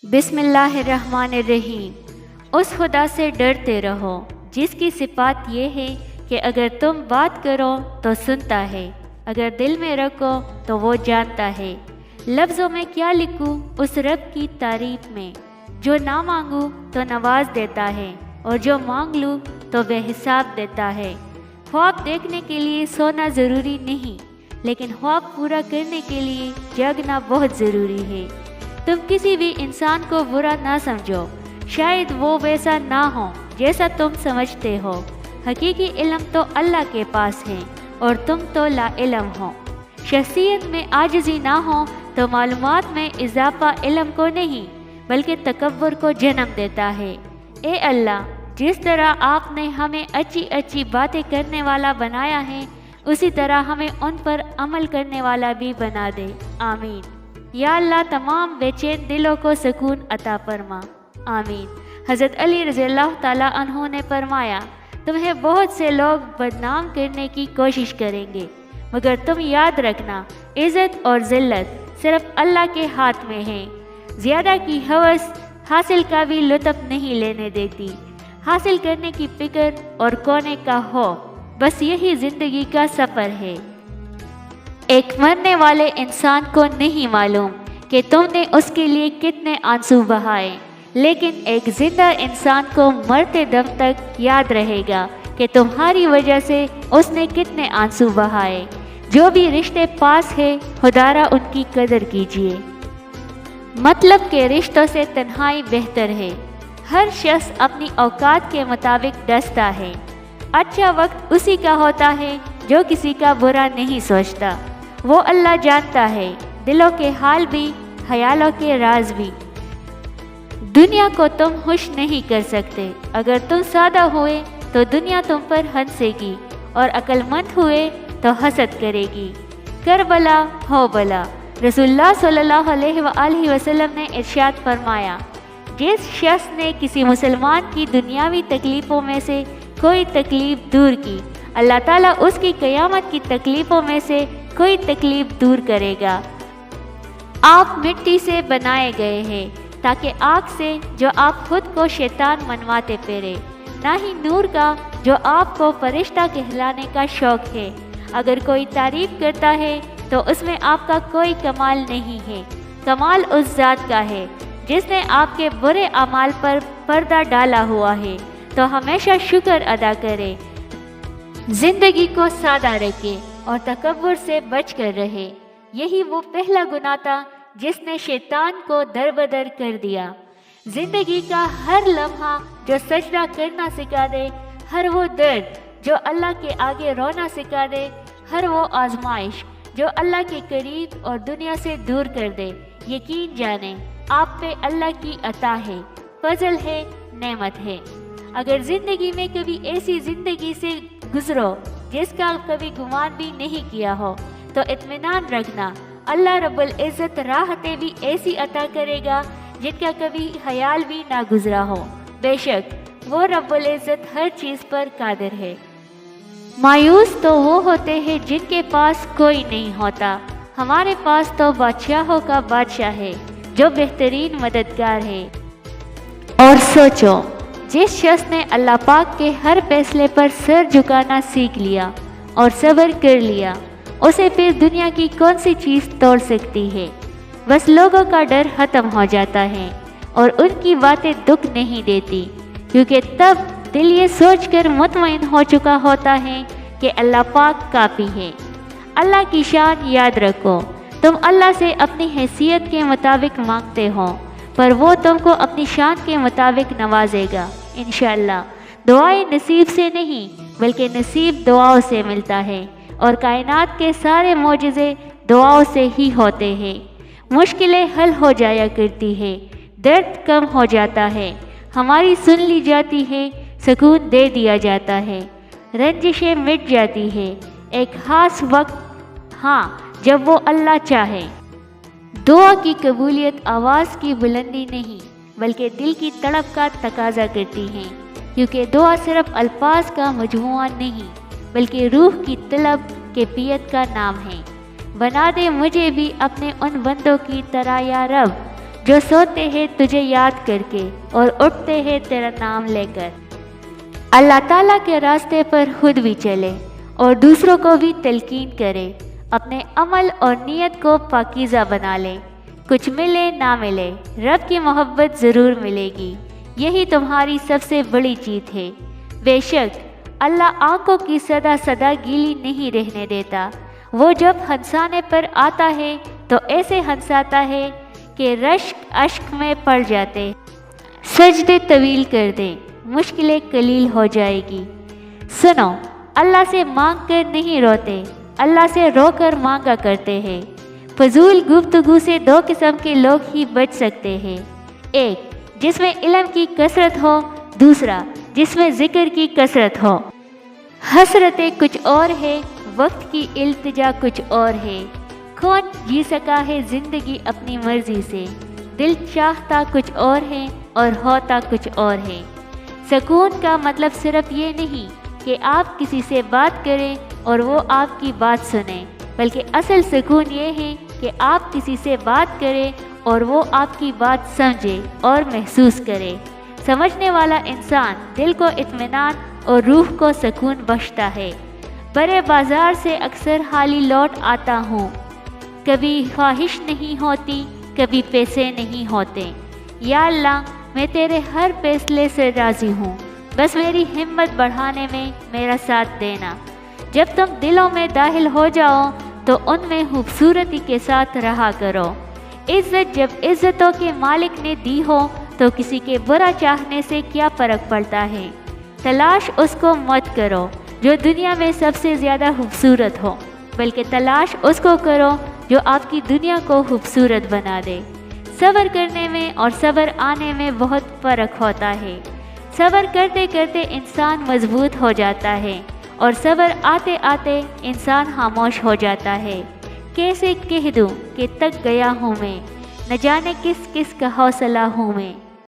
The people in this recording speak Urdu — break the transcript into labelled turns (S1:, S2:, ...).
S1: بسم اللہ الرحمن الرحیم۔ اس خدا سے ڈرتے رہو جس کی صفات یہ ہے کہ اگر تم بات کرو تو سنتا ہے، اگر دل میں رکھو تو وہ جانتا ہے۔ لفظوں میں کیا لکھوں اس رب کی تعریف میں، جو نہ مانگوں تو نواز دیتا ہے اور جو مانگ لوں تو بے حساب دیتا ہے۔ خواب دیکھنے کے لیے سونا ضروری نہیں، لیکن خواب پورا کرنے کے لیے جاگنا بہت ضروری ہے۔ تم کسی بھی انسان کو برا نہ سمجھو، شاید وہ ویسا نہ ہو جیسا تم سمجھتے ہو۔ حقیقی علم تو اللہ کے پاس ہے اور تم تو لا علم ہو۔ شخصیت میں عاجزی نہ ہو تو معلومات میں اضافہ علم کو نہیں بلکہ تکبر کو جنم دیتا ہے۔ اے اللہ، جس طرح آپ نے ہمیں اچھی اچھی باتیں کرنے والا بنایا ہے، اسی طرح ہمیں ان پر عمل کرنے والا بھی بنا دے، آمین۔ یا اللہ، تمام بے چین دلوں کو سکون عطا فرما، آمین۔ حضرت علی رضی اللہ تعالیٰ عنہ نے فرمایا، تمہیں بہت سے لوگ بدنام کرنے کی کوشش کریں گے، مگر تم یاد رکھنا، عزت اور ذلت صرف اللہ کے ہاتھ میں ہے۔ زیادہ کی ہوس حاصل کا بھی لطف نہیں لینے دیتی۔ حاصل کرنے کی فکر اور کونے کا ہو، بس یہی زندگی کا سفر ہے۔ ایک مرنے والے انسان کو نہیں معلوم کہ تم نے اس کے لیے کتنے آنسو بہائے، لیکن ایک زندہ انسان کو مرتے دم تک یاد رہے گا کہ تمہاری وجہ سے اس نے کتنے آنسو بہائے۔ جو بھی رشتے پاس ہے، خدارا ان کی قدر کیجیے۔ مطلب کہ رشتوں سے تنہائی بہتر ہے۔ ہر شخص اپنی اوقات کے مطابق ڈستا ہے۔ اچھا وقت اسی کا ہوتا ہے جو کسی کا برا نہیں سوچتا۔ وہ اللہ جانتا ہے دلوں کے حال بھی، خیالوں کے راز بھی۔ دنیا کو تم خوش نہیں کر سکتے۔ اگر تم سادہ ہوئے تو دنیا تم پر ہنسے گی، اور عقل مند ہوئے تو حسد کرے گی۔ کربلا ہو بلا۔ رسول اللہ صلی اللہ علیہ وآلہ وسلم نے ارشاد فرمایا، جس شخص نے کسی مسلمان کی دنیاوی تکلیفوں میں سے کوئی تکلیف دور کی، اللہ تعالیٰ اس کی قیامت کی تکلیفوں میں سے کوئی تکلیف دور کرے گا۔ آپ مٹی سے بنائے گئے ہیں تاکہ آگ سے جو آپ خود کو شیطان منواتے پھرے، نہ ہی نور کا جو آپ کو فرشتہ کہلانے کا شوق ہے۔ اگر کوئی تعریف کرتا ہے تو اس میں آپ کا کوئی کمال نہیں ہے، کمال اس ذات کا ہے جس نے آپ کے برے اعمال پر پردہ ڈالا ہوا ہے۔ تو ہمیشہ شکر ادا کرے، زندگی کو سادہ رکھے اور تکبر سے بچ کر رہے۔ یہی وہ پہلا گناہ تھا جس نے شیطان کو دربدر کر دیا۔ زندگی کا ہر لمحہ جو سجدہ کرنا سکھا دے، ہر وہ درد جو اللہ کے آگے رونا سکھا دے، ہر وہ آزمائش جو اللہ کے قریب اور دنیا سے دور کر دے، یقین جانیں آپ پہ اللہ کی عطا ہے، فضل ہے، نعمت ہے۔ اگر زندگی میں کبھی ایسی زندگی سے گزرو جس کا کبھی گمان بھی نہیں کیا ہو، تو اطمینان رکھنا، اللہ رب العزت راحتیں بھی ایسی عطا کرے گا جن کا کبھی خیال بھی نہ گزرا ہو۔ بے شک وہ رب العزت ہر چیز پر قادر ہے۔ مایوس تو وہ ہوتے ہیں جن کے پاس کوئی نہیں ہوتا۔ ہمارے پاس تو بادشاہوں کا بادشاہ ہے جو بہترین مددگار ہے۔ اور سوچو، جس شخص نے اللہ پاک کے ہر فیصلے پر سر جھکانا سیکھ لیا اور صبر کر لیا، اسے پھر دنیا کی کون سی چیز توڑ سکتی ہے؟ بس لوگوں کا ڈر ختم ہو جاتا ہے اور ان کی باتیں دکھ نہیں دیتی، کیونکہ تب دل یہ سوچ کر مطمئن ہو چکا ہوتا ہے کہ اللہ پاک کافی ہے۔ اللہ کی شان یاد رکھو، تم اللہ سے اپنی حیثیت کے مطابق مانگتے ہو، پر وہ تم کو اپنی شان کے مطابق نوازے گا انشاءاللہ۔ دعائیں نصیب سے نہیں بلکہ نصیب دعاؤں سے ملتا ہے، اور کائنات کے سارے معجزے دعاؤں سے ہی ہوتے ہیں۔ مشکلیں حل ہو جایا کرتی ہے، درد کم ہو جاتا ہے، ہماری سن لی جاتی ہے، سکون دے دیا جاتا ہے، رنجشیں مٹ جاتی ہے، ایک خاص وقت، ہاں جب وہ اللہ چاہے۔ دعا کی قبولیت آواز کی بلندی نہیں بلکہ دل کی تڑپ کا تقاضا کرتی ہے، کیونکہ دعا صرف الفاظ کا مجموعہ نہیں بلکہ روح کی طلب کیفیت کا نام ہے۔ بنا دے مجھے بھی اپنے ان بندوں کی طرح یا رب، جو سوتے ہیں تجھے یاد کر کے اور اٹھتے ہیں تیرا نام لے کر۔ اللہ تعالیٰ کے راستے پر خود بھی چلے اور دوسروں کو بھی تلقین کرے، اپنے عمل اور نیت کو پاکیزہ بنا لے۔ کچھ ملے نہ ملے، رب کی محبت ضرور ملے گی، یہی تمہاری سب سے بڑی جیت ہے۔ بے شک اللہ آنکھوں کی صدا گیلی نہیں رہنے دیتا، وہ جب ہنسانے پر آتا ہے تو ایسے ہنساتا ہے کہ رشک اشک میں پڑ جاتے، سجدے طویل کر دے، مشکلیں قلیل ہو جائے گی۔ سنو، اللہ سے مانگ کر نہیں روتے، اللہ سے رو کر مانگا کرتے ہیں۔ فضول گفتگو سے دو قسم کے لوگ ہی بچ سکتے ہیں، ایک جس میں علم کی کثرت ہو، دوسرا جس میں ذکر کی کثرت ہو۔ حسرتیں کچھ اور ہے، وقت کی التجا کچھ اور ہے۔ کون جی سکا ہے زندگی اپنی مرضی سے، دل چاہتا کچھ اور ہے اور ہوتا کچھ اور ہے۔ سکون کا مطلب صرف یہ نہیں کہ آپ کسی سے بات کریں اور وہ آپ کی بات سنیں، بلکہ اصل سکون یہ ہے کہ آپ کسی سے بات کریں اور وہ آپ کی بات سمجھے اور محسوس کرے۔ سمجھنے والا انسان دل کو اطمینان اور روح کو سکون بخشتا ہے۔ بڑے بازار سے اکثر خالی لوٹ آتا ہوں، کبھی خواہش نہیں ہوتی، کبھی پیسے نہیں ہوتے۔ یا اللہ، میں تیرے ہر فیصلے سے راضی ہوں، بس میری ہمت بڑھانے میں میرا ساتھ دینا۔ جب تم دلوں میں داخل ہو جاؤ تو ان میں خوبصورتی کے ساتھ رہا کرو۔ عزت جب عزتوں کے مالک نے دی ہو تو کسی کے برا چاہنے سے کیا فرق پڑتا ہے۔ تلاش اس کو مت کرو جو دنیا میں سب سے زیادہ خوبصورت ہو، بلکہ تلاش اس کو کرو جو آپ کی دنیا کو خوبصورت بنا دے۔ صبر کرنے میں اور صبر آنے میں بہت فرق ہوتا ہے۔ صبر کرتے کرتے انسان مضبوط ہو جاتا ہے اور صبر آتے آتے انسان خاموش ہو جاتا ہے۔ کیسے کہہ دوں کہ تک گیا ہوں میں، نہ جانے کس کس کا حوصلہ ہوں میں۔